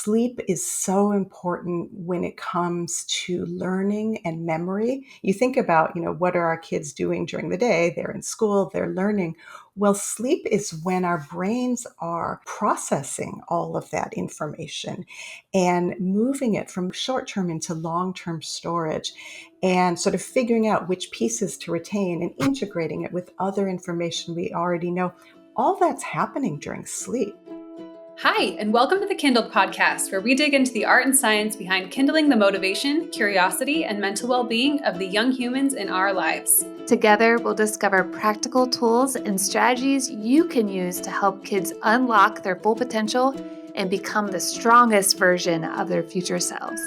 sleep is so important when it comes to learning and memory. You think about, what are our kids doing during the day? They're in school, they're learning. Well, sleep is when our brains are processing all of that information and moving it from short-term into long-term storage and sort of figuring out which pieces to retain and integrating it with other information we already know. All that's happening during sleep. Hi, and welcome to the KindlED podcast, where we dig into the art and science behind kindling the motivation, curiosity, and mental well-being of the young humans in our lives. Together, we'll discover practical tools and strategies you can use to help kids unlock their full potential and become the strongest version of their future selves.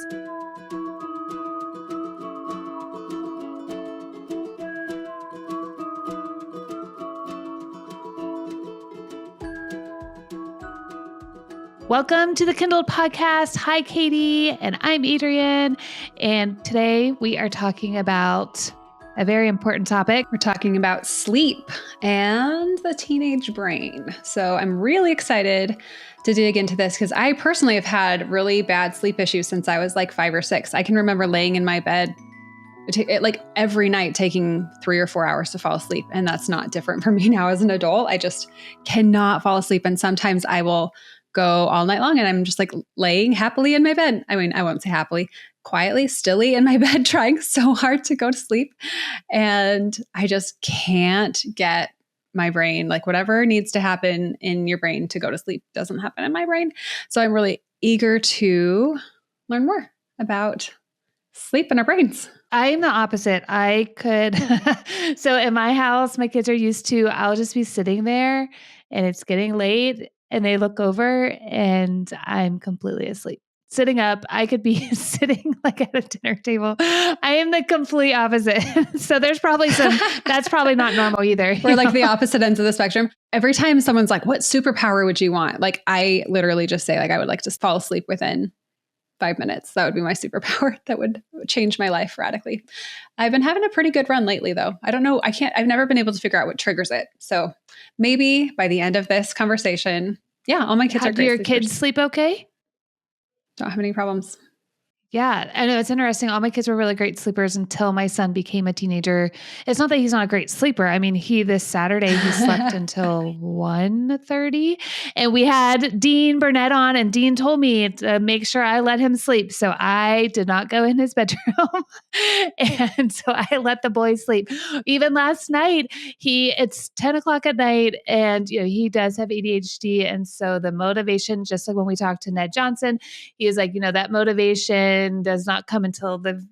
Welcome to the KindlED podcast. Hi, Kaity, and I'm Adriane. And today we are talking about a very important topic. We're talking about sleep and the teenage brain. So I'm really excited to dig into this because I personally have had really bad sleep issues since I was like 5 or 6. I can remember laying in my bed like every night taking 3 or 4 hours to fall asleep. And that's not different for me now as an adult. I just cannot fall asleep. And sometimes I will go all night long and I'm just like laying happily in my bed. I mean, I won't say happily, quietly, stilly in my bed, trying so hard to go to sleep. And I just can't get my brain, like whatever needs to happen in your brain to go to sleep doesn't happen in my brain. So I'm really eager to learn more about sleep in our brains. I am the opposite. I could, so in my house, my kids are used to, I'll just be sitting there and it's getting late and they look over and I'm completely asleep. Sitting up, I could be sitting like at a dinner table. I am the complete opposite. So there's probably that's probably not normal either. We're like the opposite ends of the spectrum. Every time someone's like, what superpower would you want? Like I literally just say like, I would like to fall asleep within 5 minutes. That would be my superpower. That would change my life radically. I've been having a pretty good run lately though. I don't know. I've never been able to figure out what triggers it. So maybe by the end of this conversation, all my kids are great. Do your kids sleep okay? Don't have any problems. Yeah, I know it's interesting. All my kids were really great sleepers until my son became a teenager. It's not that he's not a great sleeper. I mean, this Saturday, he slept until 1:30 and we had Dean Burnett on and Dean told me to make sure I let him sleep. So I did not go in his bedroom. And so I let the boys sleep. Even last night, it's 10 o'clock at night and he does have ADHD. And so the motivation, just like when we talked to Ned Johnson, he was like, that motivation does not come until the,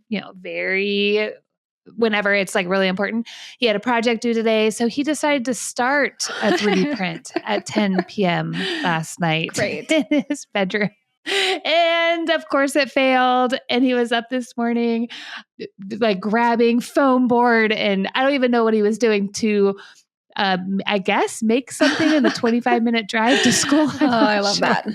whenever it's like really important. He had a project due today. So he decided to start a 3D print at 10 p.m. last night in his bedroom. And of course it failed. And he was up this morning, like grabbing foam board. And I don't even know what he was doing to, I guess, make something in the 25-minute drive to school. I love that.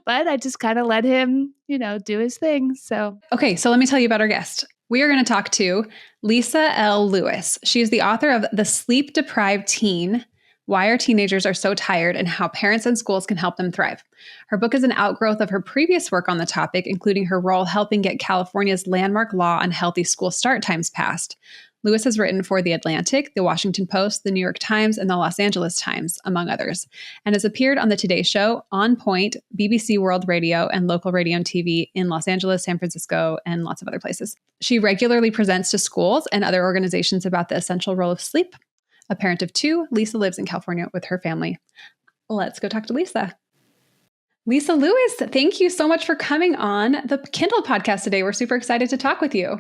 But I just kind of let him, do his thing. So, okay. So let me tell you about our guest. We are going to talk to Lisa L. Lewis. She is the author of The Sleep-Deprived Teen: Why Our Teenagers Are So Tired and How Parents and Schools Can Help Them Thrive. Her book is an outgrowth of her previous work on the topic, including her role helping get California's landmark law on healthy school start times passed. Lewis has written for The Atlantic, The Washington Post, The New York Times, and The Los Angeles Times, among others, and has appeared on The Today Show, On Point, BBC World Radio, and local radio and TV in Los Angeles, San Francisco, and lots of other places. She regularly presents to schools and other organizations about the essential role of sleep. A parent of 2, Lisa lives in California with her family. Let's go talk to Lisa. Lisa Lewis, thank you so much for coming on the KindlED podcast today. We're super excited to talk with you.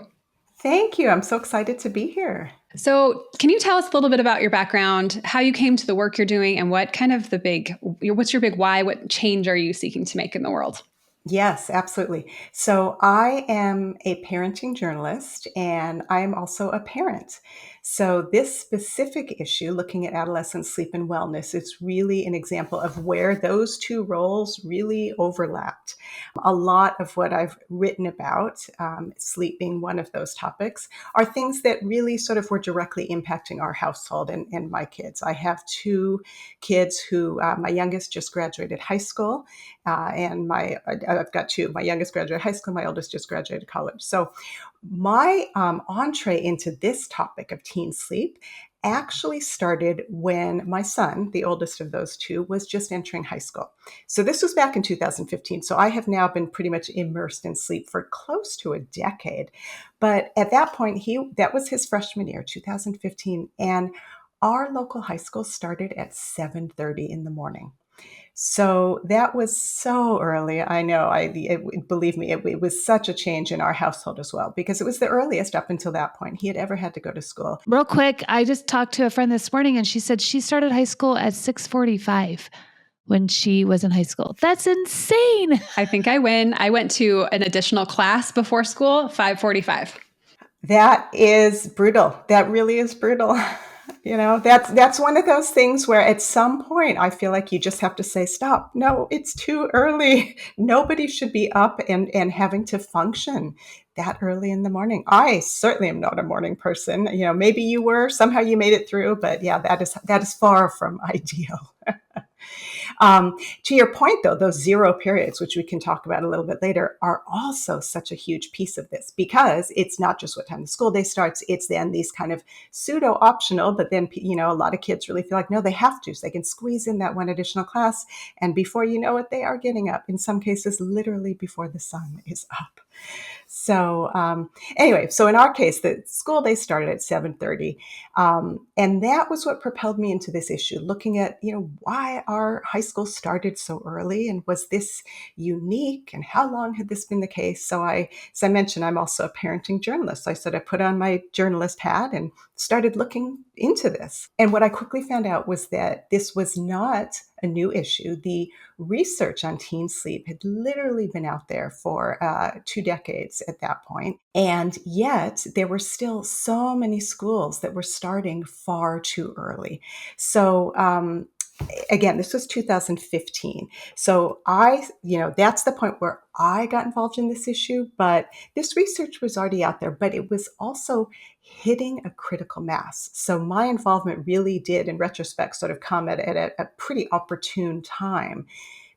Thank you. I'm so excited to be here. So can you tell us a little bit about your background, how you came to the work you're doing, and what's your big why? What change are you seeking to make in the world? Yes, absolutely. So I am a parenting journalist and I am also a parent. So this specific issue, looking at adolescent sleep and wellness, is really an example of where those two roles really overlapped. A lot of what I've written about, sleep being one of those topics, are things that really sort of were directly impacting our household and my kids. I have two kids who, my youngest just graduated high school, and I've got two. My youngest graduated high school, my oldest just graduated college. So my entree into this topic of teen sleep actually started when my son, the oldest of those two, was just entering high school. So this was back in 2015. So I have now been pretty much immersed in sleep for close to a decade. But at that point, that was his freshman year, 2015, and our local high school started at 7:30 in the morning. So that was so early. I know. Believe me, it was such a change in our household as well, because it was the earliest up until that point he had ever had to go to school. Real quick, I just talked to a friend this morning and she said she started high school at 6:45 when she was in high school. That's insane. I think I win. I went to an additional class before school, 5:45. That is brutal. That really is brutal. That's one of those things where at some point I feel like you just have to say, stop. No, it's too early. Nobody should be up and having to function that early in the morning. I certainly am not a morning person. Maybe you were, somehow you made it through, but yeah, that is far from ideal. To your point, though, those zero periods, which we can talk about a little bit later, are also such a huge piece of this, because it's not just what time the school day starts. It's then these kind of pseudo optional, but then, a lot of kids really feel like, no, they have to, so they can squeeze in that one additional class. And before you know it, they are getting up, in some cases, literally before the sun is up. So anyway, so in our case, the school day started at 7:30, and that was what propelled me into this issue, looking at why our high school started so early, and was this unique, and how long had this been the case? So as I mentioned, I'm also a parenting journalist. So I said I put on my journalist hat and started looking into this. And what I quickly found out was that this was not a new issue. The research on teen sleep had literally been out there for 2 decades at that point. And yet there were still so many schools that were starting far too early. So, again, this was 2015. So that's the point where I got involved in this issue, but this research was already out there, but it was also hitting a critical mass. So my involvement really did, in retrospect, sort of come at a pretty opportune time,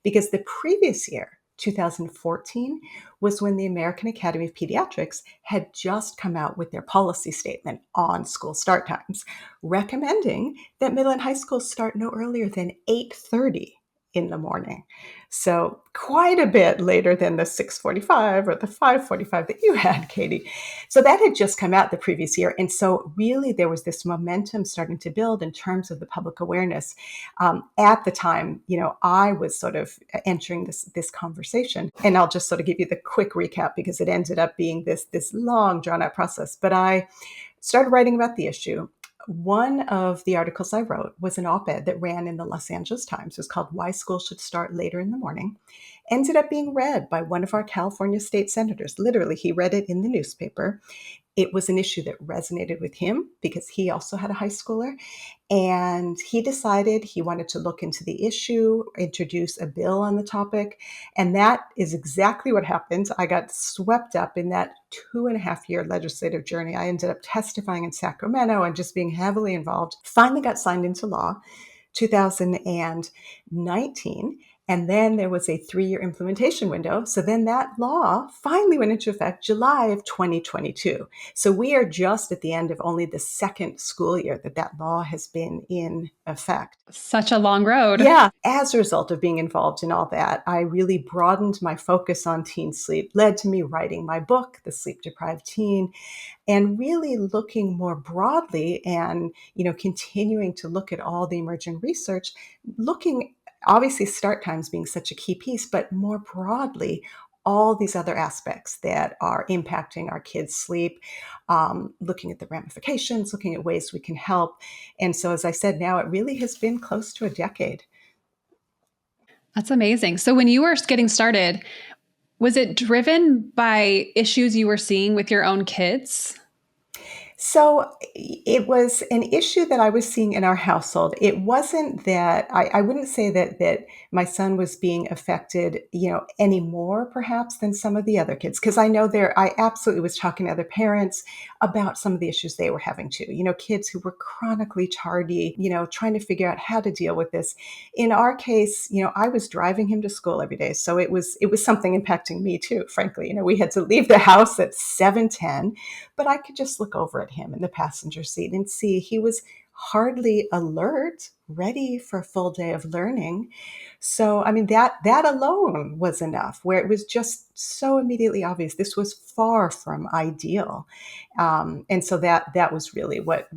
because the previous year, 2014, was when the American Academy of Pediatrics had just come out with their policy statement on school start times, recommending that middle and high schools start no earlier than 8:30 in the morning. So quite a bit later than the 6:45 or the 5:45 that you had, Katie. So that had just come out the previous year. And so really there was this momentum starting to build in terms of the public awareness. At the time, I was sort of entering this conversation. And I'll just sort of give you the quick recap, because it ended up being this long, drawn out process. But I started writing about the issue. One of the articles I wrote was an op-ed that ran in the Los Angeles Times. It was called "Why School Should Start Later in the Morning." Ended up being read by one of our California state senators. Literally, he read it in the newspaper. It was an issue that resonated with him, because he also had a high schooler. And he decided he wanted to look into the issue, introduce a bill on the topic. And that is exactly what happened. I got swept up in that 2.5 year legislative journey. I ended up testifying in Sacramento and just being heavily involved. Finally got signed into law 2019. And then there was a 3-year implementation window. So then that law finally went into effect July of 2022. So we are just at the end of only the second school year that law has been in effect. Such a long road. Yeah. As a result of being involved in all that, I really broadened my focus on teen sleep, led to me writing my book, The Sleep-Deprived Teen, and really looking more broadly and, continuing to look at all the emerging research, looking obviously start times being such a key piece, but more broadly, all these other aspects that are impacting our kids' sleep, looking at the ramifications, looking at ways we can help. And so, as I said, now it really has been close to a decade. That's amazing. So when you were getting started, was it driven by issues you were seeing with your own kids? So it was an issue that I was seeing in our household. It wasn't that I wouldn't say that my son was being affected, any more perhaps than some of the other kids. Because I know I absolutely was talking to other parents about some of the issues they were having too. Kids who were chronically tardy, trying to figure out how to deal with this. In our case, I was driving him to school every day. So it was something impacting me too, frankly. We had to leave the house at 7:10, but I could just look over at him in the passenger seat and see he was hardly alert, ready for a full day of learning. So, I mean, that alone was enough, where it was just so immediately obvious this was far from ideal, and so that was really what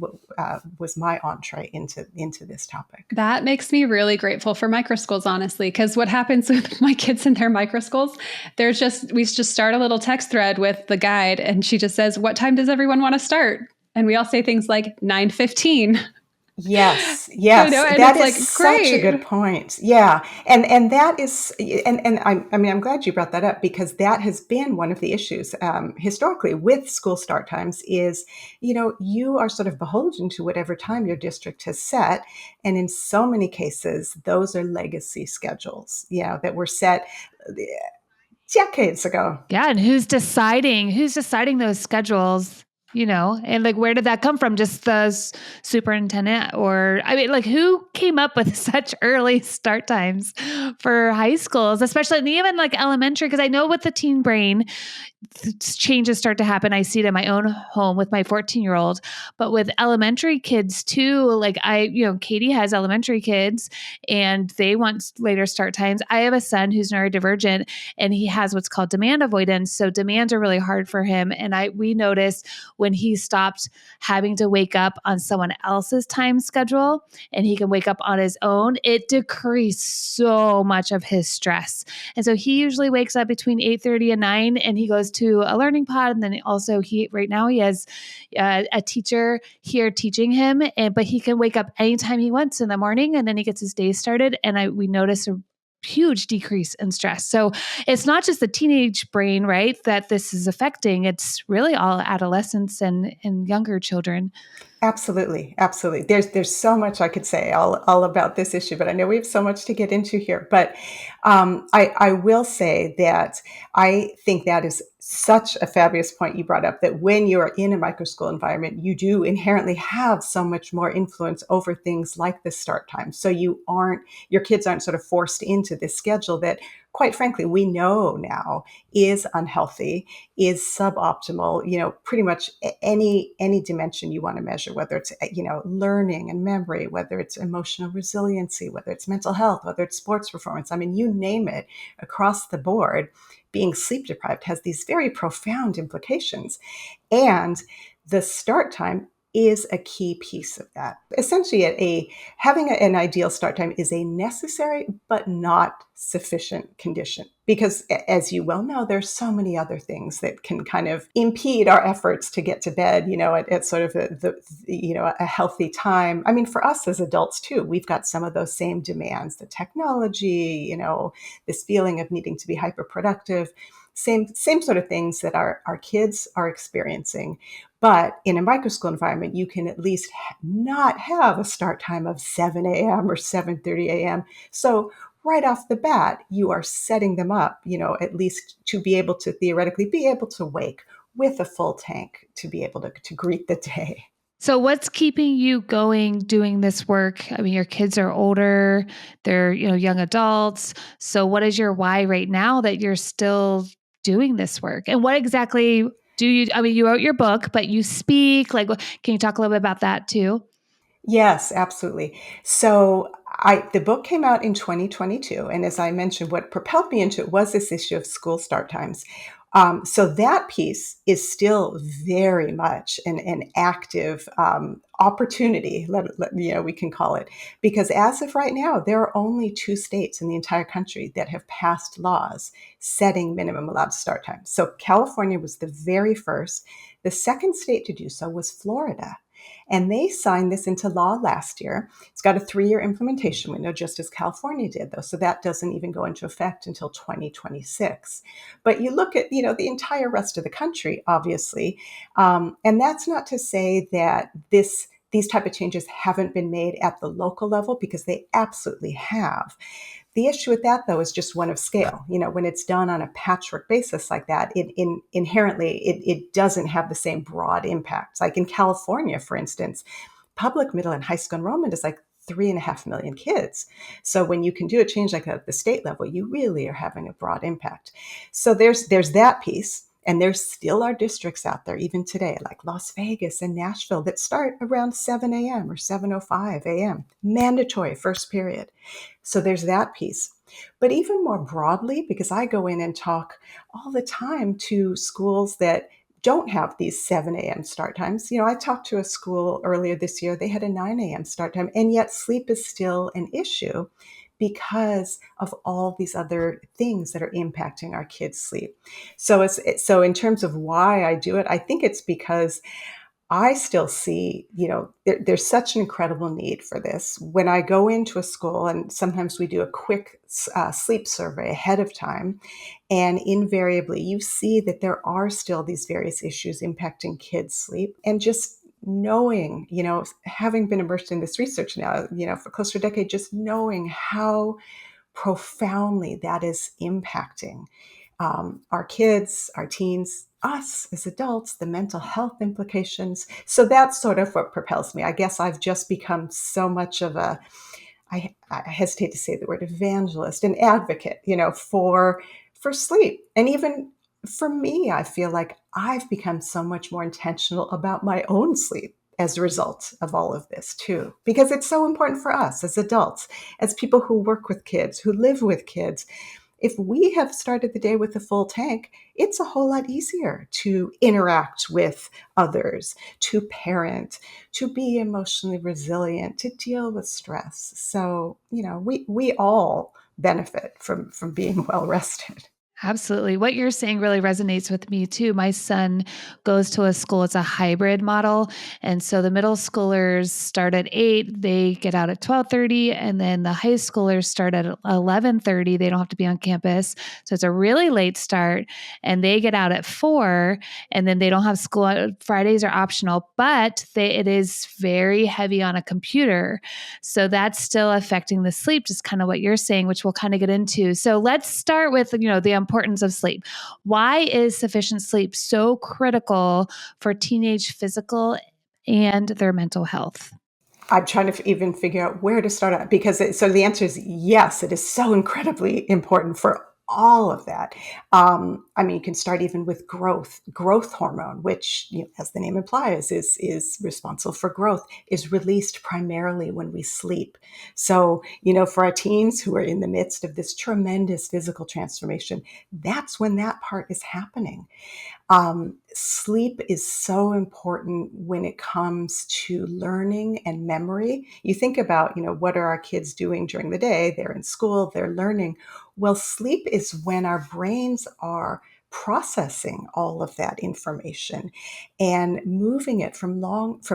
was my entree into this topic. That makes me really grateful for microschools, honestly, because what happens with my kids and their microschools, we just start a little text thread with the guide, and she just says, "What time does everyone want to start?" And we all say things like 9:15. Yes, yes, And that it's is like, such a good great. point. Yeah, and that is, and I mean, I'm glad you brought that up because that has been one of the issues historically with school start times. Is you are sort of beholden to whatever time your district has set, and in so many cases, those are legacy schedules. That were set decades ago. Yeah, and who's deciding those schedules, and like where did that come from? Just the superintendent, or I mean, like who came up with such early start times for high schools, especially, and even like elementary, because I know with the teen brain changes start to happen. I see it in my own home with my 14-year-old, but with elementary kids too. Like Katie has elementary kids and they want later start times. I have a son who's neurodivergent and he has what's called demand avoidance. So demands are really hard for him. And we noticed when he stopped having to wake up on someone else's time schedule and he can wake up on his own, it decreased so much of his stress. And so he usually wakes up between 8:30 and 9 and he goes to a learning pod. And then also right now he has a teacher here teaching him, but he can wake up anytime he wants in the morning and then he gets his day started. And we notice a huge decrease in stress. So it's not just the teenage brain, right, that this is affecting. It's really all adolescents and younger children. Absolutely, absolutely. There's so much I could say all about this issue, but I know we have so much to get into here. But I will say that I think that is such a fabulous point you brought up, that when you are in a microschool environment, you do inherently have so much more influence over things like the start time. So your kids aren't sort of forced into this schedule that, quite frankly, we know now is unhealthy, is suboptimal, pretty much any dimension you want to measure, whether it's learning and memory, whether it's emotional resiliency, whether it's mental health, whether it's sports performance. I mean, you name it, across the board, being sleep deprived has these very profound implications. And the start time is a key piece of that. Essentially, having an ideal start time is a necessary but not sufficient condition, because, as you well know, there's so many other things that can kind of impede our efforts to get to bed, at sort of a healthy time. I mean, for us as adults too, we've got some of those same demands, the technology, this feeling of needing to be hyper productive, same sort of things that our kids are experiencing. But in a microschool environment, you can at least not have a start time of 7 a.m. or 7:30 a.m. So right off the bat, you are setting them up, at least to be able to theoretically be able to wake with a full tank to be able to greet the day. So what's keeping you going doing this work? I mean, your kids are older, they're, young adults. So what is your why right now that you're still doing this work? And what exactly do you I mean, you wrote your book, but you speak, like can you talk a little bit about that too? Yes, absolutely. So the book came out in 2022, and as I mentioned, what propelled me into it was this issue of school start times. So that piece is still very much an active opportunity, we can call it, because as of right now, there are only two states in the entire country that have passed laws setting minimum allowed start times. So California was the very first. The second state to do so was Florida. And they signed this into law last year. It's got a 3-year implementation window, just as California did, though. So that doesn't even go into effect until 2026. But you look at, the entire rest of the country, obviously, and that's not to say that these type of changes haven't been made at the local level, because they absolutely have. The issue with that, though, is just one of scale. When it's done on a patchwork basis like that, inherently it doesn't have the same broad impacts. Like in California, for instance, public middle and high school enrollment is like 3.5 million kids. So when you can do a change like that at the state level, you really are having a broad impact. So there's that piece. And there still are districts out there, even today, like Las Vegas and Nashville, that start around 7 a.m. or 7:05 a.m., mandatory first period. So there's that piece. But even more broadly, because I go in and talk all the time to schools that don't have these 7 a.m. start times. I talked to a school earlier this year, they had a 9 a.m. start time, and yet sleep is still an issue because of all these other things that are impacting our kids' sleep. So in terms of why I do it, I think it's because I still see, there's such an incredible need for this. When I go into a school, and sometimes we do a quick sleep survey ahead of time, and invariably you see that there are still these various issues impacting kids' sleep. And just knowing, having been immersed in this research now, for close to a decade, just knowing how profoundly that is impacting our kids, our teens, us as adults, the mental health implications. So that's sort of what propels me. I guess I've just become so much of I hesitate to say the word evangelist, an advocate, for sleep. And even for me, I feel like I've become so much more intentional about my own sleep as a result of all of this too, because it's so important for us as adults, as people who work with kids, who live with kids. If we have started the day with a full tank, it's a whole lot easier to interact with others, to parent, to be emotionally resilient, to deal with stress. So, we all benefit from being well rested. Absolutely. What you're saying really resonates with me too. My son goes to a school, it's a hybrid model. And so the middle schoolers start at 8, they get out at 12:30, and then the high schoolers start at 11:30. They don't have to be on campus. So it's a really late start, and they get out at 4, and then they don't have school. Fridays are optional, but it is very heavy on a computer. So that's still affecting the sleep, just kind of what you're saying, which we'll kind of get into. So let's start with, the importance of sleep. Why is sufficient sleep so critical for teenage physical and their mental health? I'm trying to even figure out where to start at, because so the answer is yes, it is so incredibly important for all of that. I mean, you can start even with growth hormone, which, as the name implies, is responsible for growth, is released primarily when we sleep. So, for our teens who are in the midst of this tremendous physical transformation, that's when that part is happening. Sleep is so important when it comes to learning and memory. You think about, what are our kids doing during the day? They're in school, they're learning. Well, sleep is when our brains are processing all of that information and moving it from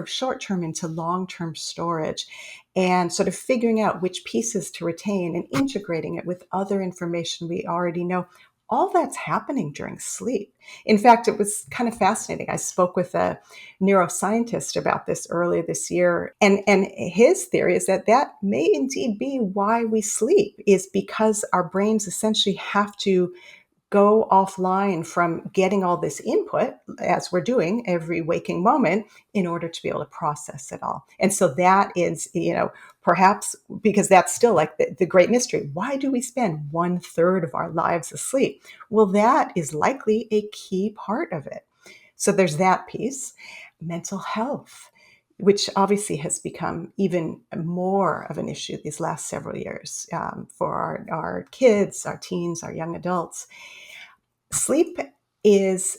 short-term into long-term storage, and sort of figuring out which pieces to retain and integrating it with other information we already know. All that's happening during sleep. In fact, it was kind of fascinating. I spoke with a neuroscientist about this earlier this year, and his theory is that may indeed be why we sleep, is because our brains essentially have to go offline from getting all this input, as we're doing every waking moment, in order to be able to process it all. And so that is, perhaps because that's still like the great mystery. Why do we spend 1/3 of our lives asleep? Well, that is likely a key part of it. So there's that piece. Mental health, which obviously has become even more of an issue these last several years, for our kids, our teens, our young adults. Sleep is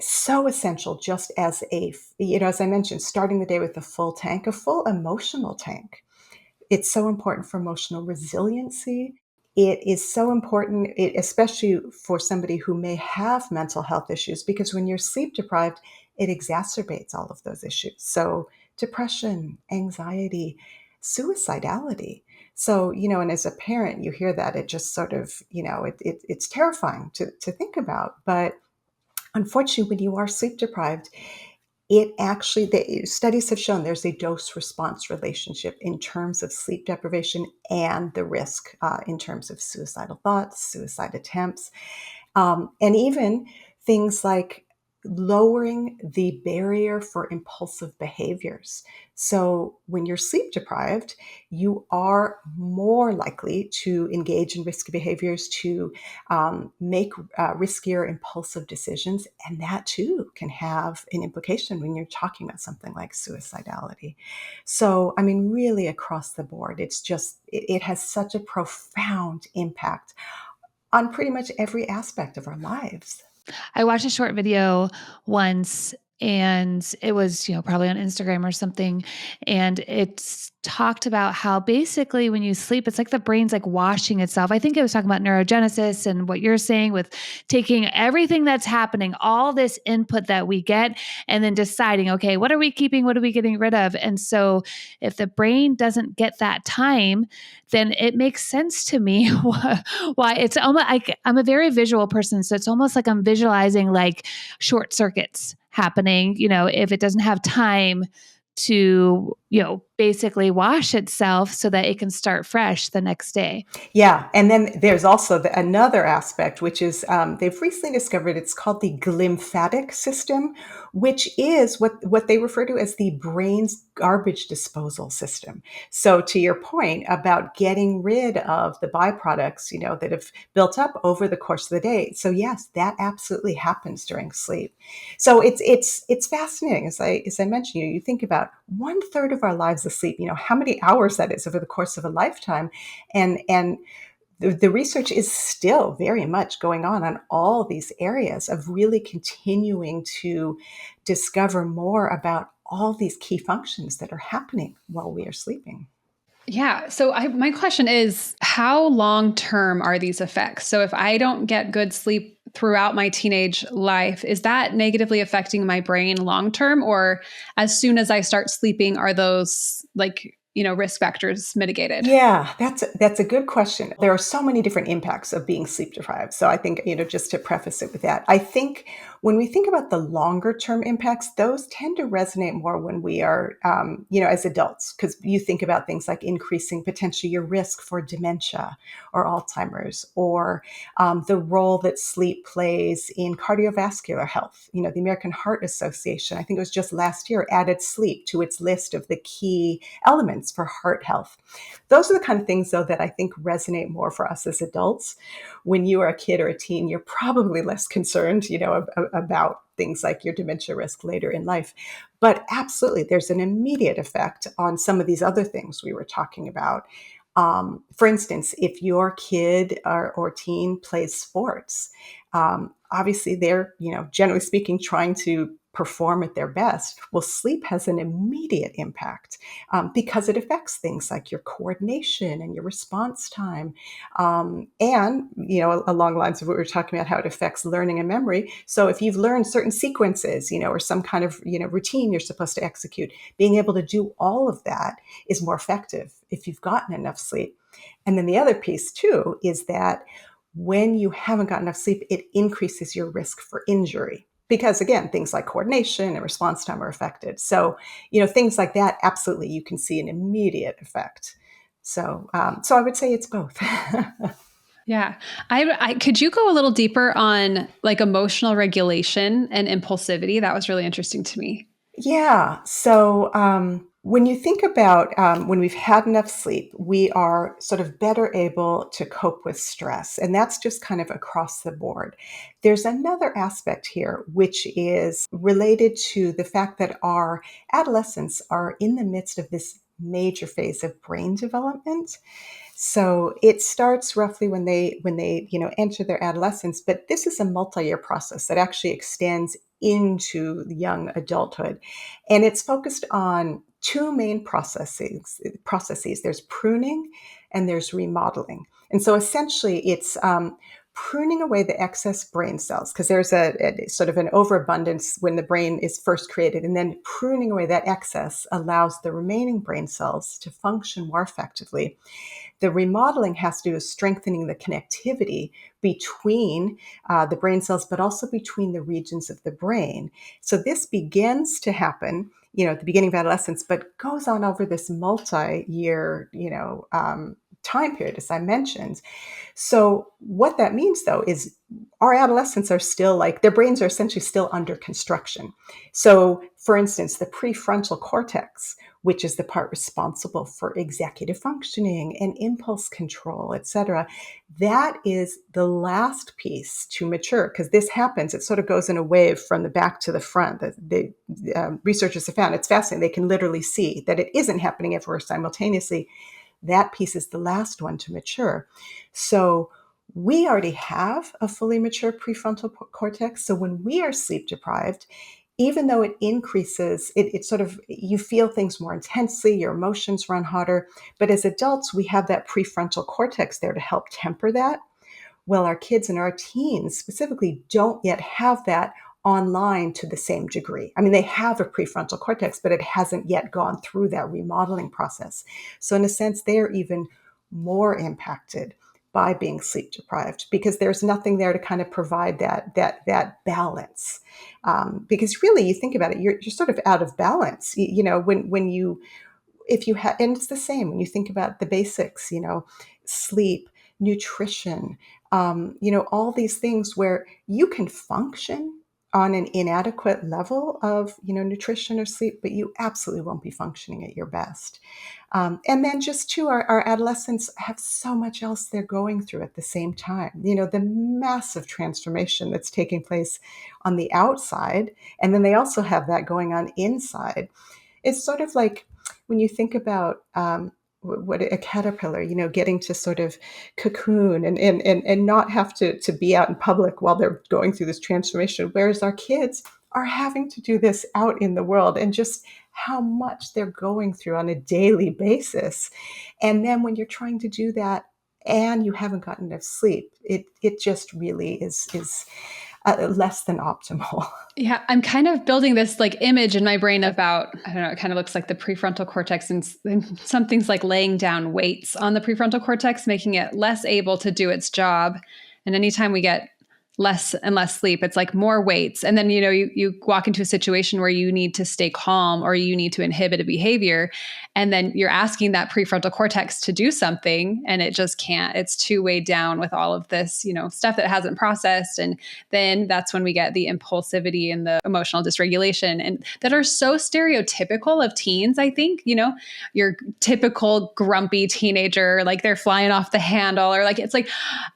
so essential, just as as I mentioned, starting the day with a full tank, a full emotional tank. It's so important for emotional resiliency. It is so important, especially for somebody who may have mental health issues, because when you're sleep deprived, it exacerbates all of those issues. So depression, anxiety, suicidality. So, and as a parent, you hear that, it just sort of, it's terrifying to think about. But unfortunately, when you are sleep deprived, it actually, the studies have shown there's a dose response relationship in terms of sleep deprivation and the risk in terms of suicidal thoughts, suicide attempts. And even things like lowering the barrier for impulsive behaviors. So, when you're sleep deprived, you are more likely to engage in risky behaviors, to make riskier impulsive decisions. And that too can have an implication when you're talking about something like suicidality. So, I mean, really across the board, it has such a profound impact on pretty much every aspect of our lives. I watched a short video once and it was, probably on Instagram or something. And it's talked about how basically when you sleep, it's like the brain's like washing itself. I think it was talking about neurogenesis and what you're saying with taking everything that's happening, all this input that we get, and then deciding, okay, what are we keeping? What are we getting rid of? And so if the brain doesn't get that time, then it makes sense to me why it's almost like I'm a very visual person. So it's almost like I'm visualizing like short circuits happening, if it doesn't have time to, basically wash itself so that it can start fresh the next day. Yeah, and then there's also another aspect, which is they've recently discovered it's called the glymphatic system, which is what they refer to as the brain's garbage disposal system. So, to your point about getting rid of the byproducts, that have built up over the course of the day. So, yes, that absolutely happens during sleep. So it's fascinating. As I mentioned, you think about 1/3 of our lives asleep. How many hours that is over the course of a lifetime, and the research is still very much going on all these areas of really continuing to discover more about all these key functions that are happening while we are sleeping. Yeah. So my question is, how long term are these effects? So if I don't get good sleep throughout my teenage life, is that negatively affecting my brain long term? Or as soon as I start sleeping, are those risk factors mitigated? Yeah, that's a good question. There are so many different impacts of being sleep deprived. So I think, just to preface it with that, I think when we think about the longer term impacts, those tend to resonate more when we are, as adults, because you think about things like increasing potentially your risk for dementia or Alzheimer's, or the role that sleep plays in cardiovascular health. The American Heart Association, I think it was just last year, added sleep to its list of the key elements for heart health. Those are the kind of things, though, that I think resonate more for us as adults. When you are a kid or a teen, you're probably less concerned, about things like your dementia risk later in life. But absolutely, there's an immediate effect on some of these other things we were talking about. For instance, if your kid or teen plays sports, obviously they're, generally speaking, trying to perform at their best. Well, sleep has an immediate impact because it affects things like your coordination and your response time. And, along the lines of what we were talking about, how it affects learning and memory. So if you've learned certain sequences, or some kind of, routine you're supposed to execute, being able to do all of that is more effective if you've gotten enough sleep. And then the other piece too is that when you haven't got enough sleep, it increases your risk for injury. Because again, things like coordination and response time are affected. So, things like that, absolutely, you can see an immediate effect. So I would say it's both. Yeah. I could you go a little deeper on like emotional regulation and impulsivity? That was really interesting to me. Yeah. So when you think about when we've had enough sleep, we are sort of better able to cope with stress. And that's just kind of across the board. There's another aspect here, which is related to the fact that our adolescents are in the midst of this major phase of brain development. So it starts roughly when they enter their adolescence, but this is a multi-year process that actually extends into young adulthood, and it's focused on two main processes. There's pruning and there's remodeling, and so essentially it's pruning away the excess brain cells, because there's a sort of an overabundance when the brain is first created, and then pruning away that excess allows the remaining brain cells to function more effectively. The remodeling has to do with strengthening the connectivity between the brain cells, but also between the regions of the brain. So this begins to happen, at the beginning of adolescence, but goes on over this multi-year, time period, as I mentioned. So what that means, though, is our adolescents are still their brains are essentially still under construction. So, for instance, the prefrontal cortex, which is the part responsible for executive functioning and impulse control, etc., that is the last piece to mature, because this happens. It sort of goes in a wave from the back to the front. The researchers have found it's fascinating. They can literally see that it isn't happening everywhere simultaneously. That piece is the last one to mature. So we already have a fully mature prefrontal cortex. So when we are sleep deprived, even though it increases, it sort of, you feel things more intensely, your emotions run hotter. But as adults, we have that prefrontal cortex there to help temper that. Well, our kids and our teens specifically don't yet have that online to the same degree. I mean, they have a prefrontal cortex, but it hasn't yet gone through that remodeling process. So in a sense, they are even more impacted by being sleep deprived, because there's nothing there to kind of provide that balance. Because really, you think about it, you're sort of out of balance. When you, if you have, and it's the same when you think about the basics, sleep, nutrition, all these things where you can function on an inadequate level of, nutrition or sleep, but you absolutely won't be functioning at your best. And then just too, our adolescents have so much else they're going through at the same time. The massive transformation that's taking place on the outside, and then they also have that going on inside. It's sort of like when you think about what a caterpillar, getting to sort of cocoon and not have to be out in public while they're going through this transformation, whereas our kids are having to do this out in the world, and just how much they're going through on a daily basis. And then when you're trying to do that and you haven't gotten enough sleep, it just really is less than optimal. Yeah, I'm kind of building this image in my brain about, I don't know, it kind of looks like the prefrontal cortex, and some things like laying down weights on the prefrontal cortex, making it less able to do its job. And anytime we get less and less sleep, it's like more weights. And then, you walk into a situation where you need to stay calm or you need to inhibit a behavior. And then you're asking that prefrontal cortex to do something and it just can't. It's too weighed down with all of this, stuff that hasn't processed. And then that's when we get the impulsivity and the emotional dysregulation, and that are so stereotypical of teens, I think. Your typical grumpy teenager, like they're flying off the handle, or it's like,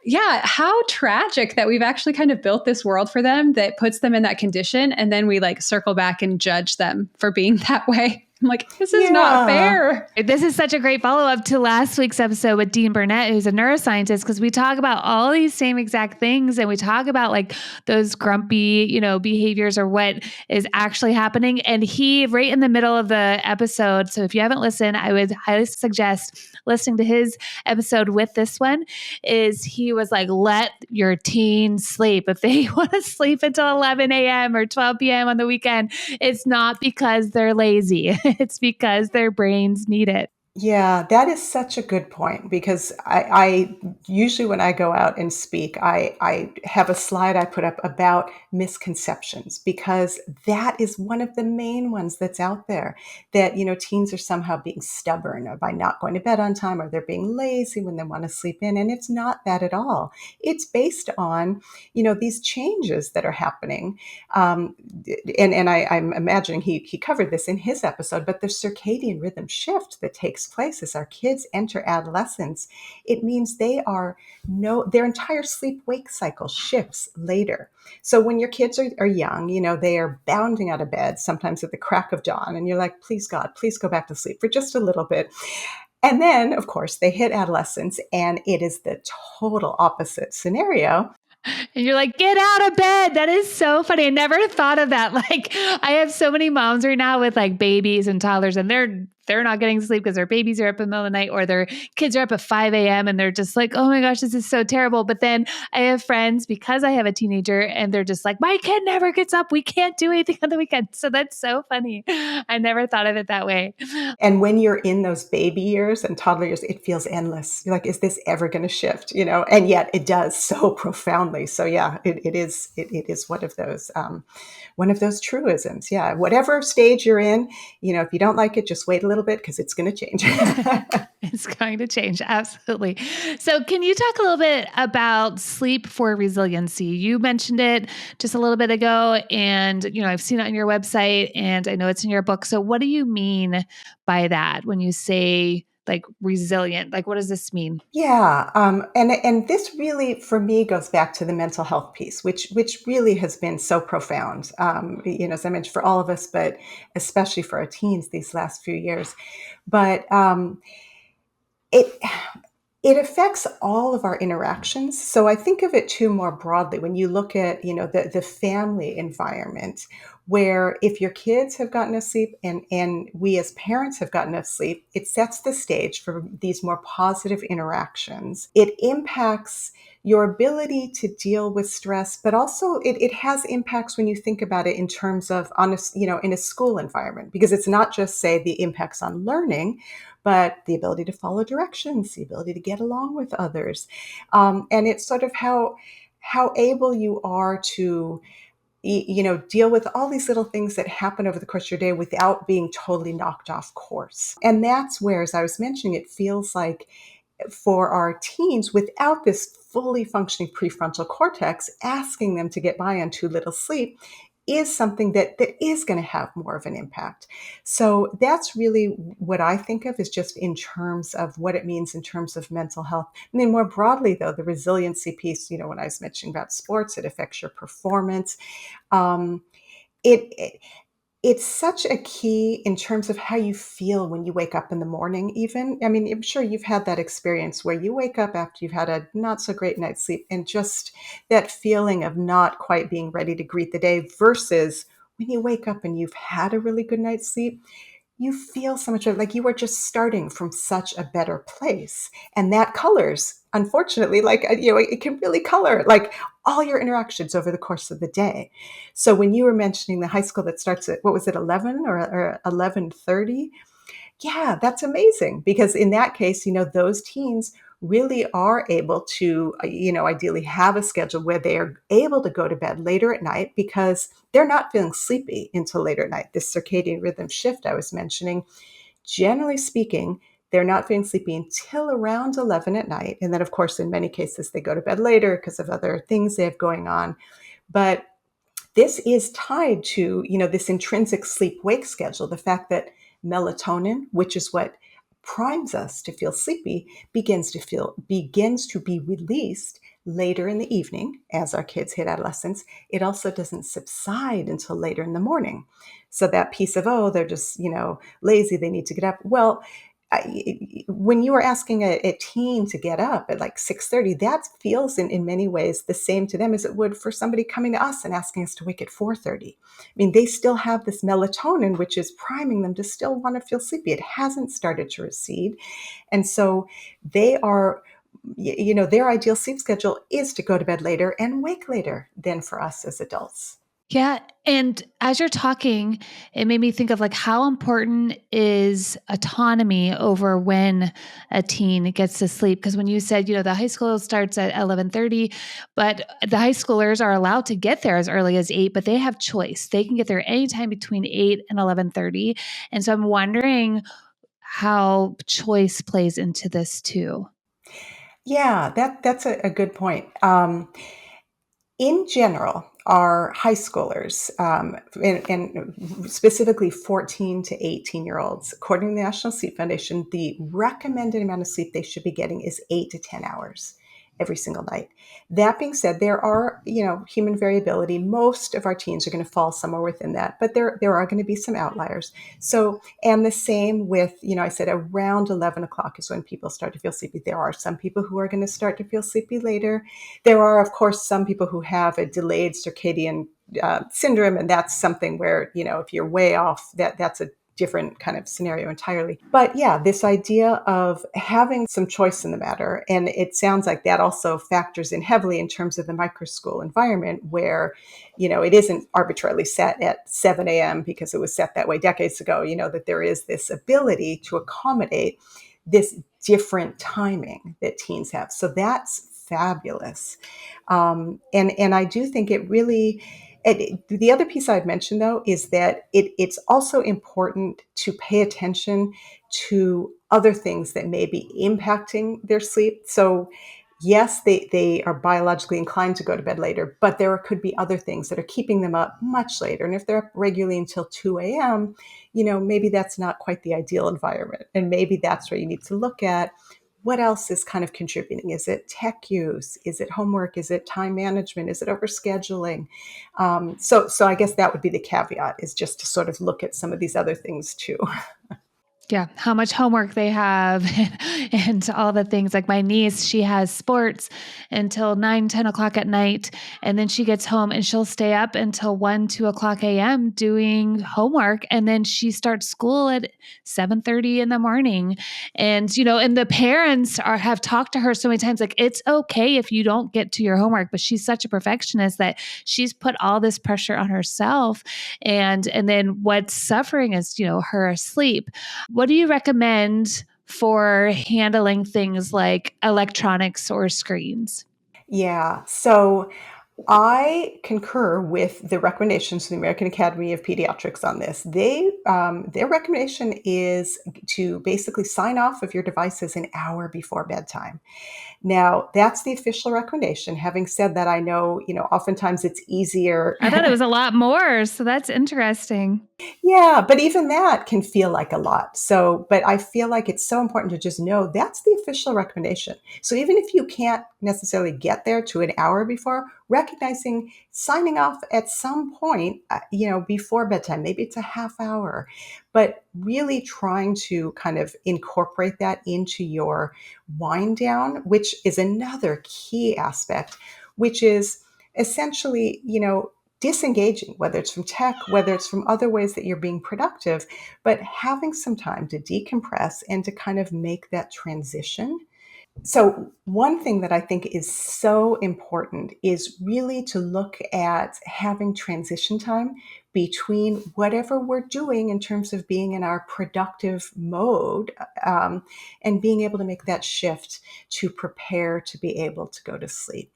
yeah, how tragic that we've actually kind of built this world for them that puts them in that condition. And then we circle back and judge them for being that way. I'm like, this is not Yeah. fair. This is such a great follow-up to last week's episode with Dean Burnett, who's a neuroscientist, because we talk about all these same exact things, and we talk about those grumpy, behaviors, or what is actually happening. And he, right in the middle of the episode, so if you haven't listened, I would highly suggest listening to his episode with this one, is he was like, let your teen sleep. If they want to sleep until 11 a.m. or 12 p.m. on the weekend, it's not because they're lazy. It's because their brains need it. Yeah, that is such a good point, because I usually, when I go out and speak, I have a slide I put up about misconceptions, because that is one of the main ones that's out there, that, teens are somehow being stubborn by not going to bed on time, or they're being lazy when they want to sleep in. And it's not that at all. It's based on, these changes that are happening. I'm imagining he covered this in his episode, but the circadian rhythm shift that takes place as our kids enter adolescence, it means their entire sleep-wake cycle shifts later. So when your kids are young, they are bounding out of bed, sometimes at the crack of dawn, and you're like, please God, please go back to sleep for just a little bit. And then, of course, they hit adolescence, and it is the total opposite scenario. And you're like, get out of bed. That is so funny. I never thought of that. I have so many moms right now with babies and toddlers, and they're they're not getting sleep because their babies are up in the middle of the night or their kids are up at 5 a.m. and they're just like, oh my gosh, this is so terrible. But then I have friends because I have a teenager and they're just like, my kid never gets up. We can't do anything on the weekend. So that's so funny. I never thought of it that way. And when you're in those baby years and toddler years, it feels endless. You're like, is this ever going to shift? And yet it does so profoundly. So yeah, it is one of those truisms. Yeah, whatever stage you're in, if you don't like it, just wait a little bit because it's going to change. It's going to change. Absolutely. So, can you talk a little bit about sleep for resiliency? You mentioned it just a little bit ago, and I've seen it on your website, and I know it's in your book. So, what do you mean by that when you say like resilient? Like, what does this mean? Yeah, and this really, for me, goes back to the mental health piece, which really has been so profound. As I mentioned, for all of us, but especially for our teens these last few years. But it it affects all of our interactions. So I think of it too more broadly when you look at, the family environment, where if your kids have gotten asleep and we as parents have gotten asleep, it sets the stage for these more positive interactions. It impacts your ability to deal with stress, but also it has impacts when you think about it in terms of in a school environment, because it's not just say the impacts on learning, but the ability to follow directions, the ability to get along with others. And it's sort of how able you are to deal with all these little things that happen over the course of your day without being totally knocked off course. And that's where, as I was mentioning, it feels like for our teens, without this fully functioning prefrontal cortex, asking them to get by on too little sleep is something that is going to have more of an impact. So that's really what I think of, is just in terms of what it means in terms of mental health. And then more broadly, though, the resiliency piece, when I was mentioning about sports, it affects your performance. Um, it it's such a key in terms of how you feel when you wake up in the morning, even. I mean, I'm sure you've had that experience where you wake up after you've had a not so great night's sleep, and just that feeling of not quite being ready to greet the day, versus when you wake up and you've had a really good night's sleep, you feel so much better, like you are just starting from such a better place. And that colors, unfortunately, like, it can really color like all your interactions over the course of the day. So when you were mentioning the high school that starts at, what was it, 11 or 11:30? Yeah, that's amazing, because in that case, those teens really are able to, ideally have a schedule where they are able to go to bed later at night because they're not feeling sleepy until later at night. This circadian rhythm shift I was mentioning, generally speaking, they're not feeling sleepy until around 11 at night. And then, of course, in many cases, they go to bed later because of other things they have going on. But this is tied to, this intrinsic sleep-wake schedule, the fact that melatonin, which is what primes us to feel sleepy, begins to be released later in the evening as our kids hit adolescence. It also doesn't subside until later in the morning. So that piece of, oh, they're just, lazy, they need to get up. Well, when you are asking a teen to get up at like 6:30, that feels in many ways the same to them as it would for somebody coming to us and asking us to wake at 4:30. I mean, they still have this melatonin, which is priming them to still want to feel sleepy. It hasn't started to recede. And so they are, their ideal sleep schedule is to go to bed later and wake later than for us as adults. Yeah, and as you're talking, it made me think of like how important is autonomy over when a teen gets to sleep. Because when you said, the high school starts at 11:30, but the high schoolers are allowed to get there as early as 8, but they have choice. They can get there anytime between 8 and 11:30. And so I'm wondering how choice plays into this too. Yeah, that's a good point. In general, our high schoolers, and specifically 14 to 18-year-olds, according to the National Sleep Foundation, the recommended amount of sleep they should be getting is 8 to 10 hours every single night. That being said, there are, human variability. Most of our teens are going to fall somewhere within that, but there are going to be some outliers. So, and the same with, I said around 11 o'clock is when people start to feel sleepy. There are some people who are going to start to feel sleepy later. There are, of course, some people who have a delayed circadian syndrome, and that's something where, if you're way off, that's a different kind of scenario entirely. But yeah, this idea of having some choice in the matter. And it sounds like that also factors in heavily in terms of the microschool environment where, it isn't arbitrarily set at 7 a.m. because it was set that way decades ago, that there is this ability to accommodate this different timing that teens have. So that's fabulous. And I do think it really, the other piece I'd mentioned though is that it's also important to pay attention to other things that may be impacting their sleep. So yes, they are biologically inclined to go to bed later, but there could be other things that are keeping them up much later. And if they're up regularly until 2 a.m., maybe that's not quite the ideal environment. And maybe that's where you need to look at what else is kind of contributing. Is it tech use? Is it homework? Is it time management? Is it overscheduling? So I guess that would be the caveat, is just to sort of look at some of these other things too. Yeah, how much homework they have and all the things. Like my niece, she has sports until 9, 10 o'clock at night. And then she gets home and she'll stay up until 1, 2 o'clock a.m. doing homework. And then she starts school at 7:30 in the morning. And the parents have talked to her so many times, like, it's okay if you don't get to your homework, but she's such a perfectionist that she's put all this pressure on herself. And then what's suffering is, her sleep. What do you recommend for handling things like electronics or screens? Yeah. So I concur with the recommendations of the American Academy of Pediatrics on this. Their recommendation is to basically sign off of your devices an hour before bedtime. Now, that's the official recommendation. Having said that, I know, oftentimes it's easier. I thought it was a lot more, so that's interesting. Yeah, but even that can feel like a lot. So, but I feel like it's so important to just know that's the official recommendation. So even if you can't necessarily get there to an hour before, recognizing signing off at some point, before bedtime, maybe it's a half hour, but really trying to kind of incorporate that into your wind down, which is another key aspect, which is essentially, disengaging, whether it's from tech, whether it's from other ways that you're being productive, but having some time to decompress and to kind of make that transition. So, one thing that I think is so important is really to look at having transition time between whatever we're doing in terms of being in our productive mode, and being able to make that shift to prepare to be able to go to sleep.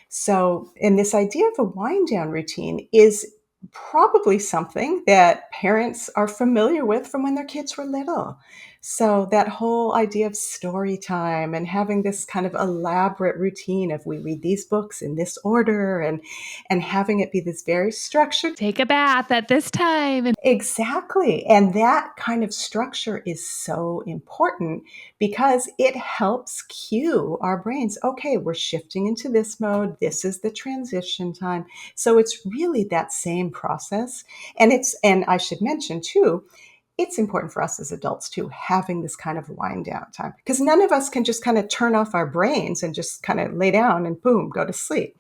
So, and this idea of a wind down routine is probably something that parents are familiar with from when their kids were little. So, that whole idea of story time and having this kind of elaborate routine of we read these books in this order, and having it be this very structured. Take a bath at this time. And Exactly. And that kind of structure is so important because it helps cue our brains. Okay, we're shifting into this mode. This is the transition time. So it's really that same process. And I should mention too, it's important for us as adults too, having this kind of wind down time because none of us can just kind of turn off our brains and just kind of lay down and boom, go to sleep.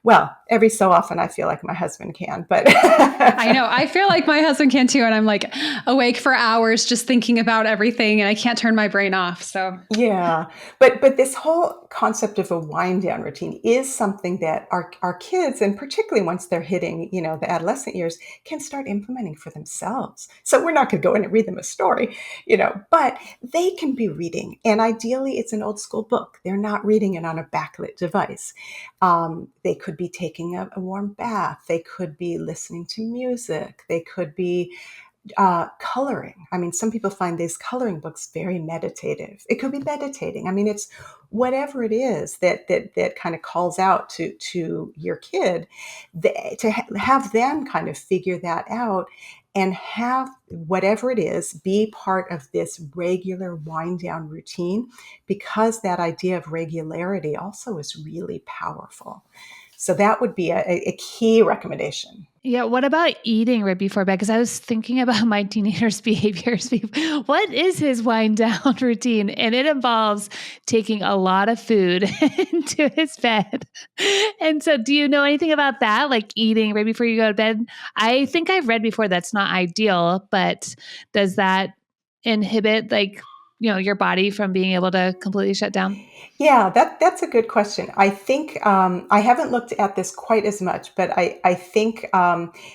Well, every so often I feel like my husband can, but I know. I feel like my husband can too. And I'm like awake for hours just thinking about everything and I can't turn my brain off. So yeah, but this whole concept of a wind down routine is something that our kids, and particularly once they're hitting, the adolescent years, can start implementing for themselves. So we're not going to go in and read them a story, but they can be reading, and ideally it's an old school book. They're not reading it on a backlit device. They could be taking a warm bath. They could be listening to music. They could be coloring. I mean, some people find these coloring books very meditative. It could be meditating. I mean, it's whatever it is that kind of calls out to your kid, have them kind of figure that out and have whatever it is be part of this regular wind down routine, because that idea of regularity also is really powerful. So that would be a key recommendation. Yeah, what about eating right before bed? Because I was thinking about my teenager's behaviors. What is his wind down routine? And it involves taking a lot of food into his bed. And so, do you know anything about that? Like eating right before you go to bed? I think I've read before that's not ideal, but does that inhibit, like, your body from being able to completely shut down? Yeah, that's a good question. I think I haven't looked at this quite as much, but I think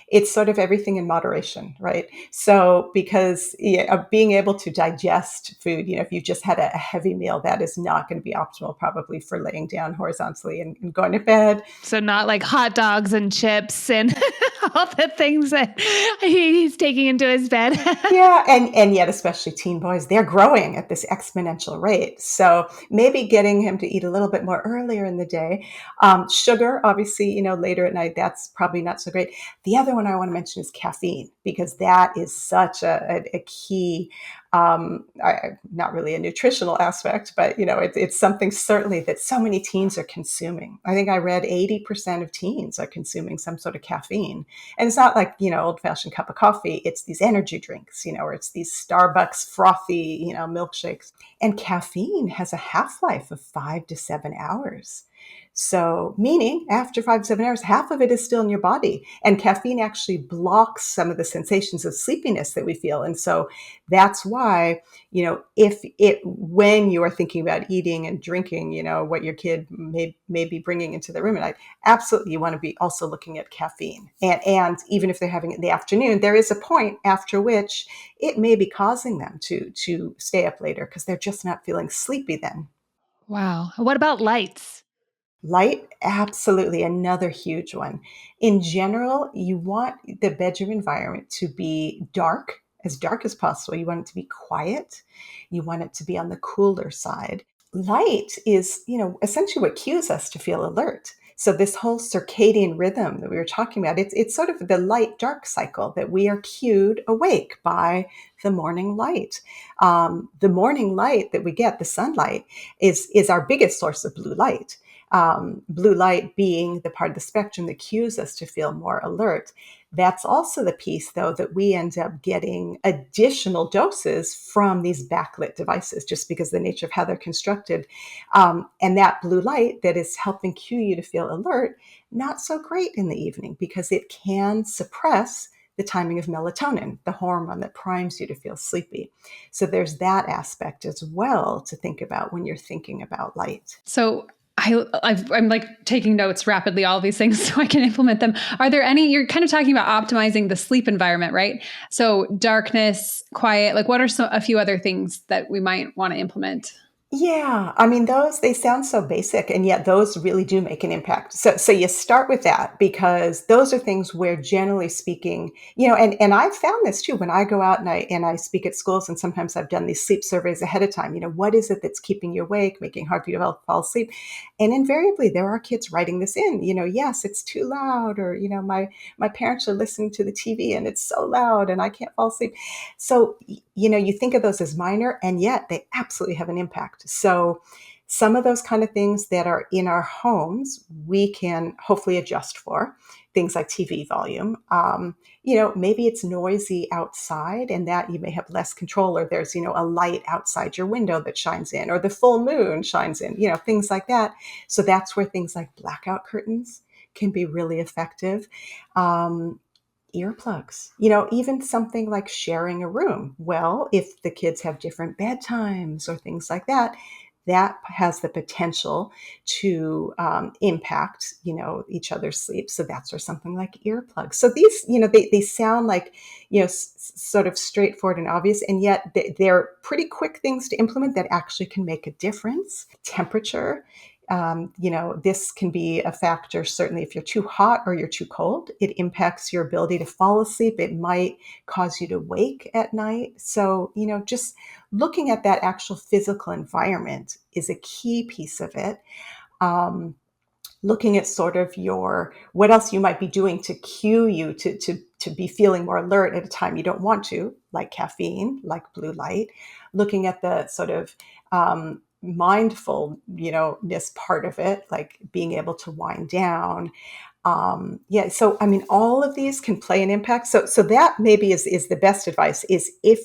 it's sort of everything in moderation, right? So because of being able to digest food, if you've just had a heavy meal, that is not going to be optimal probably for laying down horizontally and going to bed. So not like hot dogs and chips and all the things that he's taking into his bed. Yeah, and yet especially teen boys, they're growing at this exponential rate. So maybe getting him to eat a little bit more earlier in the day. Sugar, obviously, later at night, that's probably not so great. The other one I want to mention is caffeine, because that is such a key, not really a nutritional aspect, but it's something certainly that so many teens are consuming. I think I read 80% of teens are consuming some sort of caffeine. And it's not like, old fashioned cup of coffee. It's these energy drinks, or it's these Starbucks frothy, milkshakes. And caffeine has a half life of 5 to 7 hours. So, meaning after 5 to 7 hours, half of it is still in your body. And caffeine actually blocks some of the sensations of sleepiness that we feel. And so that's why, when you are thinking about eating and drinking, what your kid may be bringing into the room at night, absolutely you want to be also looking at caffeine. And even if they're having it in the afternoon, there is a point after which it may be causing them to stay up later because they're just not feeling sleepy then. Wow. What about lights? Light, absolutely another huge one. In general, you want the bedroom environment to be dark as possible. You want it to be quiet. You want it to be on the cooler side. Light is, essentially what cues us to feel alert. So this whole circadian rhythm that we were talking about, it's sort of the light dark cycle that we are cued awake by the morning light. The morning light that we get, the sunlight, is our biggest source of blue light. Blue light being the part of the spectrum that cues us to feel more alert. That's also the piece, though, that we end up getting additional doses from these backlit devices, just because of the nature of how they're constructed. And that blue light that is helping cue you to feel alert, not so great in the evening because it can suppress the timing of melatonin, the hormone that primes you to feel sleepy. So there's that aspect as well to think about when you're thinking about light. So I'm like taking notes rapidly, all of these things, so I can implement them. Are there any, you're kind of talking about optimizing the sleep environment, right? So darkness, quiet, like what are a few other things that we might want to implement? Yeah, I mean, they sound so basic, and yet those really do make an impact. So you start with that because those are things where, generally speaking, and I've found this too when I go out and I speak at schools, and sometimes I've done these sleep surveys ahead of time. What is it that's keeping you awake, making it hard for you to fall asleep? And invariably, there are kids writing this in. Yes, it's too loud, or my parents are listening to the TV and it's so loud and I can't fall asleep. So you think of those as minor, and yet they absolutely have an impact. So some of those kind of things that are in our homes, we can hopefully adjust for. Things like TV volume. Maybe it's noisy outside and that you may have less control, or there's, a light outside your window that shines in, or the full moon shines in, things like that. So that's where things like blackout curtains can be really effective. Um, Earplugs, even something like sharing a room. Well, if the kids have different bedtimes or things like that, that has the potential to impact, each other's sleep. So that's where something like earplugs. So these, they sound like, sort of straightforward and obvious, and yet they're pretty quick things to implement that actually can make a difference. Temperature, this can be a factor, certainly if you're too hot or you're too cold. It impacts your ability to fall asleep. It might cause you to wake at night. So, just looking at that actual physical environment is a key piece of it. Um, Looking at sort of what else you might be doing to cue you to be feeling more alert at a time you don't want to, like caffeine, like blue light. Looking at the sort of mindful, ness part of it, like being able to wind down. Yeah, so I mean, all of these can play an impact. So that maybe is the best advice, is if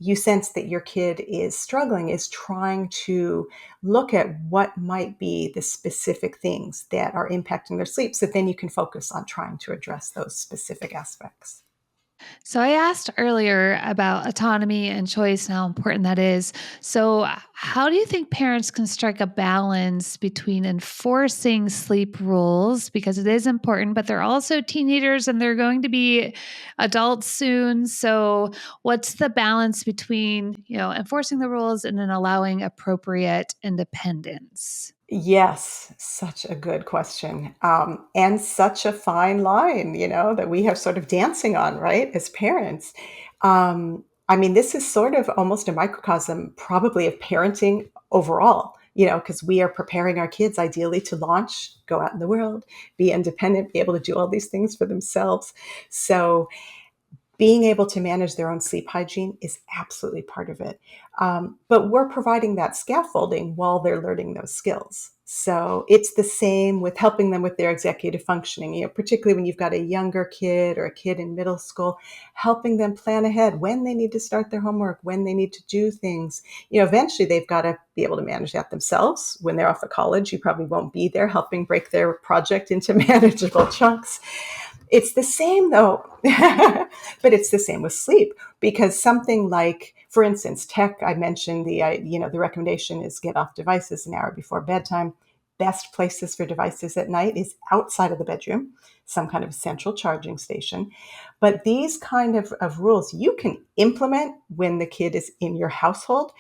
you sense that your kid is struggling, is trying to look at what might be the specific things that are impacting their sleep, so then you can focus on trying to address those specific aspects. So I asked earlier about autonomy and choice and how important that is. So how do you think parents can strike a balance between enforcing sleep rules because it is important, but they're also teenagers and they're going to be adults soon. So what's the balance between, enforcing the rules and then allowing appropriate independence? Yes, such a good question. And such a fine line, that we have sort of dancing on, right, as parents. I mean, this is sort of almost a microcosm, probably, of parenting overall, because we are preparing our kids ideally to launch, go out in the world, be independent, be able to do all these things for themselves. So, being able to manage their own sleep hygiene is absolutely part of it. But we're providing that scaffolding while they're learning those skills. So it's the same with helping them with their executive functioning, particularly when you've got a younger kid or a kid in middle school, helping them plan ahead when they need to start their homework, when they need to do things. Eventually they've got to be able to manage that themselves. When they're off of college, you probably won't be there helping break their project into manageable chunks. It's the same though, but it's the same with sleep, because something like, for instance, tech, I mentioned the recommendation is get off devices an hour before bedtime. Best places for devices at night is outside of the bedroom, some kind of central charging station. But these kind of rules you can implement when the kid is in your household,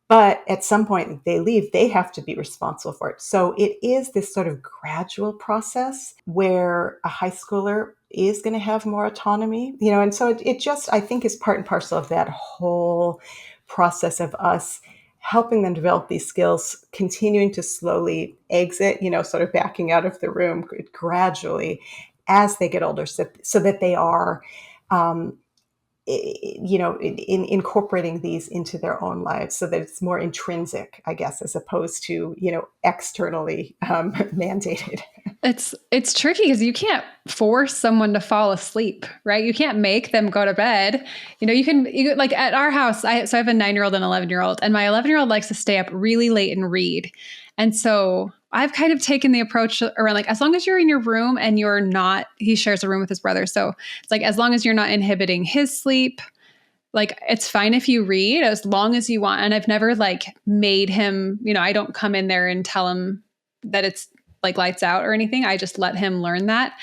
but at some point they leave, they have to be responsible for it. So it is this sort of gradual process where a high schooler is going to have more autonomy, and so it just, I think, is part and parcel of that whole process of us helping them develop these skills, continuing to slowly exit, sort of backing out of the room gradually as they get older, so that they are um, incorporating these into their own lives, so that it's more intrinsic, I guess, as opposed to, externally mandated. It's tricky because you can't force someone to fall asleep, right? You can't make them go to bed. You like at our house. I have a 9-year-old and 11-year-old, and my 11-year-old likes to stay up really late and read. And so I've kind of taken the approach around, like, as long as you're in your room and you're not, he shares a room with his brother. So it's like, as long as you're not inhibiting his sleep, like, it's fine if you read as long as you want. And I've never like made him, I don't come in there and tell him that it's like lights out or anything. I just let him learn that.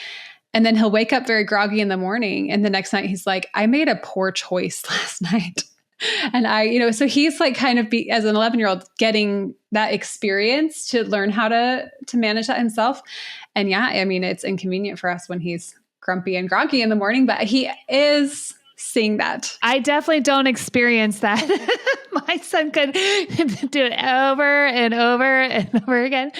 And then he'll wake up very groggy in the morning. And the next night he's like, I made a poor choice last night. And so he's like kind of as an 11-year-old getting that experience to learn how to manage that himself. And yeah, I mean, it's inconvenient for us when he's grumpy and groggy in the morning, but he is seeing that. I definitely don't experience that. My son could do it over and over and over again.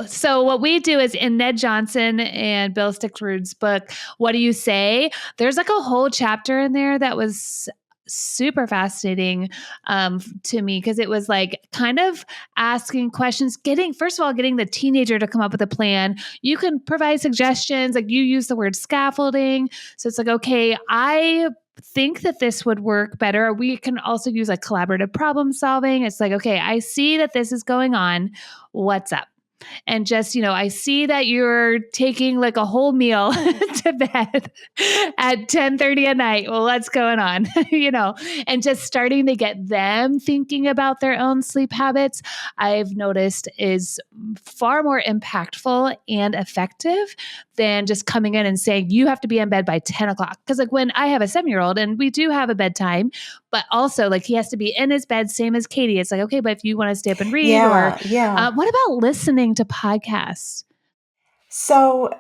So what we do is in Ned Johnson and Bill Stickford's book, What Do You Say? There's like a whole chapter in there that was super fascinating to me, because it was like kind of asking questions, first of all, getting the teenager to come up with a plan. You can provide suggestions, like you use the word scaffolding. So it's like, okay, I think that this would work better. We can also use like collaborative problem solving. It's like, okay, I see that this is going on. What's up? And just, I see that you're taking like a whole meal to bed at 10:30 at night. Well, what's going on? And just starting to get them thinking about their own sleep habits, I've noticed is far more impactful and effective than just coming in and saying, you have to be in bed by 10 o'clock. Because like when I have a 7-year-old and we do have a bedtime, but also like he has to be in his bed, same as Katie. It's like, okay, but if you want to stay up and read, or Yeah. what about listening to podcasts? So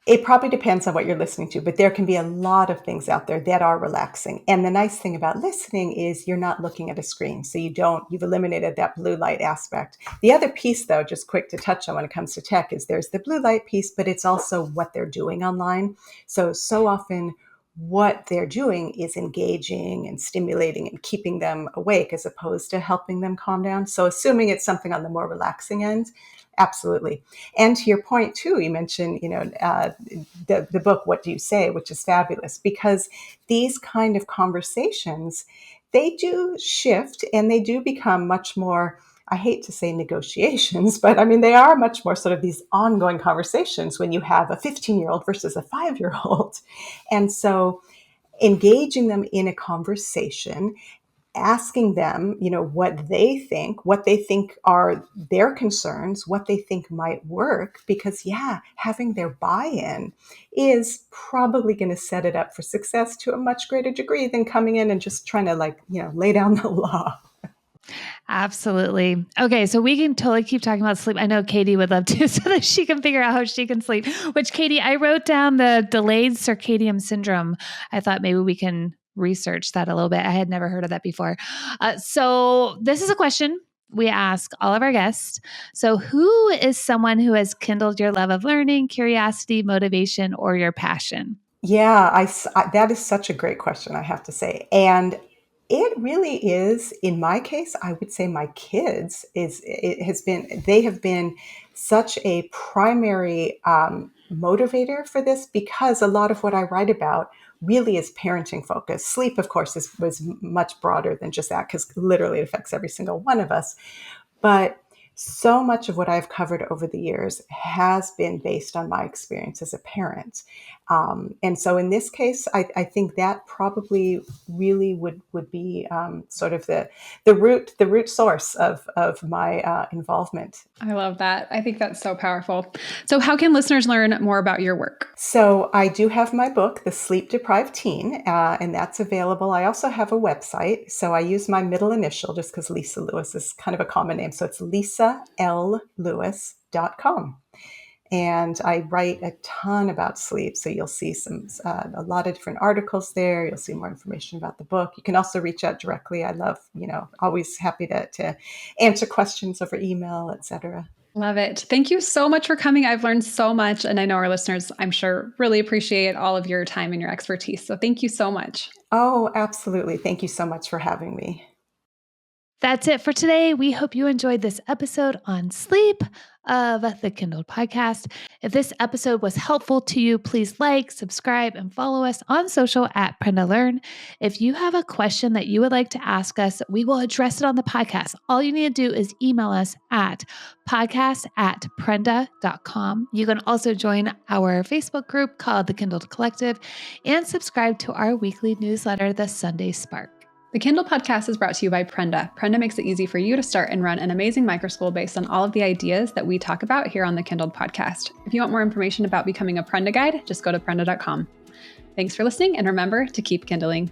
it probably depends on what you're listening to, but there can be a lot of things out there that are relaxing. And the nice thing about listening is you're not looking at a screen. So you've eliminated that blue light aspect. The other piece, though, just quick to touch on when it comes to tech, is there's the blue light piece, but it's also what they're doing online. So often what they're doing is engaging and stimulating and keeping them awake as opposed to helping them calm down. So assuming it's something on the more relaxing end, absolutely. And to your point too, you mentioned, the book, What Do You Say, which is fabulous because these kind of conversations, they do shift and they do become much more, I hate to say negotiations, but I mean, they are much more sort of these ongoing conversations when you have a 15-year-old versus a 5-year-old. And so engaging them in a conversation, asking them, what they think are their concerns, what they think might work, because yeah, having their buy-in is probably going to set it up for success to a much greater degree than coming in and just trying to lay down the law. Absolutely. Okay, so we can totally keep talking about sleep. I know Katie would love to so that she can figure out how she can sleep. Which, Katie, I wrote down the delayed circadian syndrome. I thought maybe we can research that a little bit. I had never heard of that before. So this is a question we ask all of our guests. So who is someone who has kindled your love of learning, curiosity, motivation, or your passion? Yeah, that is such a great question, I have to say. And it really is, in my case, I would say my kids they have been such a primary motivator for this because a lot of what I write about really is parenting focused. Sleep, of course, was much broader than just that because literally it affects every single one of us. But so much of what I've covered over the years has been based on my experience as a parent. And so in this case, I think that probably really would be sort of the root source of my involvement. I love that. I think that's so powerful. So, how can listeners learn more about your work? So I do have my book, The Sleep-Deprived Teen, and that's available. I also have a website. So I use my middle initial just because Lisa Lewis is kind of a common name. So it's lisallewis.com. And I write a ton about sleep. So you'll see a lot of different articles there. You'll see more information about the book. You can also reach out directly. I love, always happy to answer questions over email, etc. Love it. Thank you so much for coming. I've learned so much, and I know our listeners, I'm sure, really appreciate all of your time and your expertise. So, thank you so much. Oh, absolutely. Thank you so much for having me. That's it for today. We hope you enjoyed this episode on sleep of the KindlED podcast. If this episode was helpful to you, please like, subscribe, and follow us on social at Prenda Learn. If you have a question that you would like to ask us, we will address it on the podcast. All you need to do is email us at podcast@prenda.com. You can also join our Facebook group called the KindlED Collective and subscribe to our weekly newsletter, The Sunday Spark. The KindlED podcast is brought to you by Prenda. Prenda makes it easy for you to start and run an amazing microschool based on all of the ideas that we talk about here on the KindlED podcast. If you want more information about becoming a Prenda guide, just go to prenda.com. Thanks for listening, and remember to keep kindling.